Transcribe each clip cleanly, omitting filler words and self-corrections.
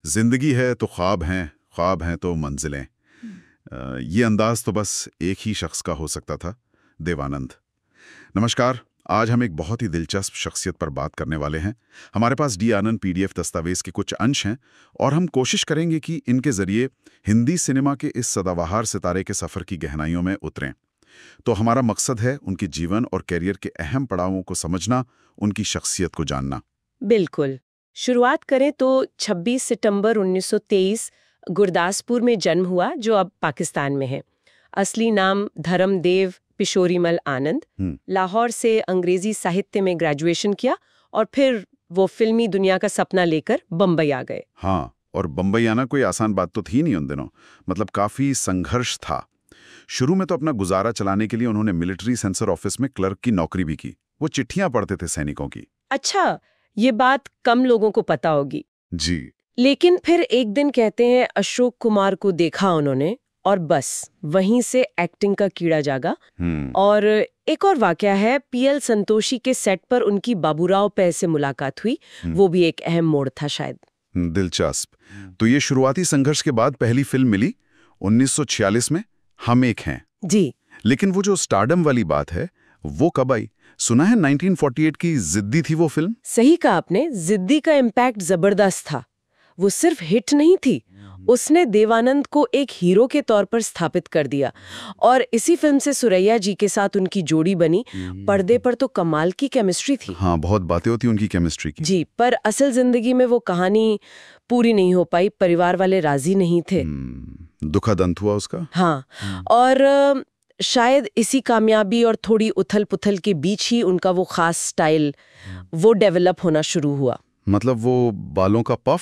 जिंदगी है तो ख्वाब हैं तो मंजिलें। ये अंदाज तो बस एक ही शख्स का हो सकता था, देवानंद। नमस्कार, आज हम एक बहुत ही दिलचस्प शख्सियत पर बात करने वाले हैं। हमारे पास डी आनंद पीडीएफ दस्तावेज के कुछ अंश हैं और हम कोशिश करेंगे कि इनके जरिए हिंदी सिनेमा के इस सदाबहार सितारे के सफ़र की गहराइयों में उतरें। तो हमारा मकसद है उनके जीवन और करियर के अहम पड़ावों को समझना, उनकी शख्सियत को जानना। बिल्कुल। शुरुआत करें तो 26 सितंबर 1923 गुरदासपुर में जन्म हुआ, जो अब पाकिस्तान में है। असली नाम धर्मदेव पिशोरीमल आनंद। लाहौर से अंग्रेजी साहित्य में ग्रेजुएशन किया और फिर वो फिल्मी दुनिया का सपना लेकर बम्बई आ गए। हाँ, और बम्बई आना कोई आसान बात तो थी नहीं उन दिनों। मतलब काफी संघर्ष था। शुरू में तो अपना गुजारा चलाने के लिए उन्होंने मिलिट्री सेंसर ऑफिस में क्लर्क की नौकरी भी की। वो चिट्ठियां पढ़ते थे सैनिकों की। अच्छा, ये बात कम लोगों को पता होगी जी। लेकिन फिर एक दिन कहते हैं अशोक कुमार को देखा उन्होंने और बस वहीं से एक्टिंग का कीड़ा जागा। और एक और वाकया है, पीएल संतोषी के सेट पर उनकी बाबूराव पै से मुलाकात हुई। वो भी एक अहम मोड़ था शायद। दिलचस्प। तो ये शुरुआती संघर्ष के बाद पहली फिल्म मिली 1946 में, हम एक हैं। जी। लेकिन वो जो स्टारडम वाली बात है वो कब आई? सुना है 1948 की जिद्दी थी वो फिल्म। सही कहा आपने, जिद्दी का इम्पैक्ट जबरदस्त था। वो सिर्फ हिट नहीं थी, उसने देवानंद को एक हीरो के तौर पर स्थापित कर दिया। और इसी फिल्म से सुरैया जी के साथ उनकी जोड़ी बनी। पर्दे पर तो कमाल की केमिस्ट्री थी। हाँ, बहुत बातें होती उनकी केमिस्ट्री की। जी, पर असल जिंदगी में वो कहानी पूरी नहीं हो पाई। परिवार वाले राजी नहीं थे। दुखद अंत हुआ उसका। हाँ, और शायद इसी कामयाबी और थोड़ी उथल पुथल के बीच ही उनका वो खास स्टाइल वो डेवलप होना शुरू हुआ। मतलब वो बालों का पफ?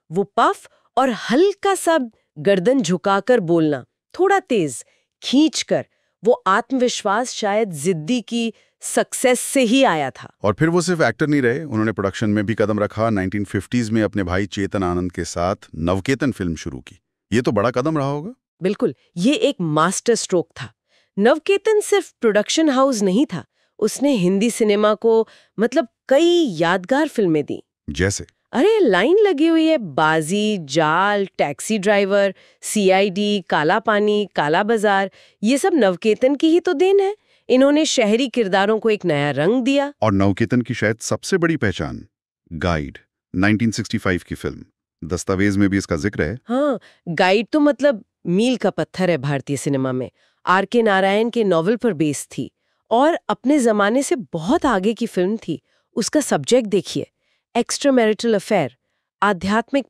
वो पफ और हल्का सा गर्दन झुकाकर बोलना, थोड़ा तेज खींचकर। वो आत्मविश्वास शायद जिद्दी की सक्सेस से ही आया था। और फिर वो सिर्फ एक्टर नहीं रहे, उन्होंने प्रोडक्शन में भी कदम रखा। 1950s में अपने भाई चेतन आनंद के साथ नवकेतन फिल्म शुरू की। ये तो बड़ा कदम रहा होगा। बिल्कुल, ये एक मास्टर स्ट्रोक था। नवकेतन सिर्फ प्रोडक्शन हाउस नहीं था, उसने हिंदी सिनेमा को मतलब कई यादगार फिल्में दी। जैसे? अरे लाइन लगी हुई है, बाजी, जाल, टैक्सी ड्राइवर, सीआईडी, काला पानी, काला बाजार। ये सब नवकेतन की ही तो देन है। इन्होंने शहरी किरदारों को एक नया रंग दिया। और नवकेतन की शायद सबसे बड़ी पहचान गाइड, 1965 की फिल्म। दस्तावेज में भी इसका जिक्र है। हाँ, गाइड तो मतलब मील का पत्थर है भारतीय सिनेमा में। आर.के. नारायण के नॉवल पर बेस्ड थी और अपने जमाने से बहुत आगे की फिल्म थी। उसका सब्जेक्ट देखिए, एक्स्ट्रा मैरिटल अफेयर, आध्यात्मिक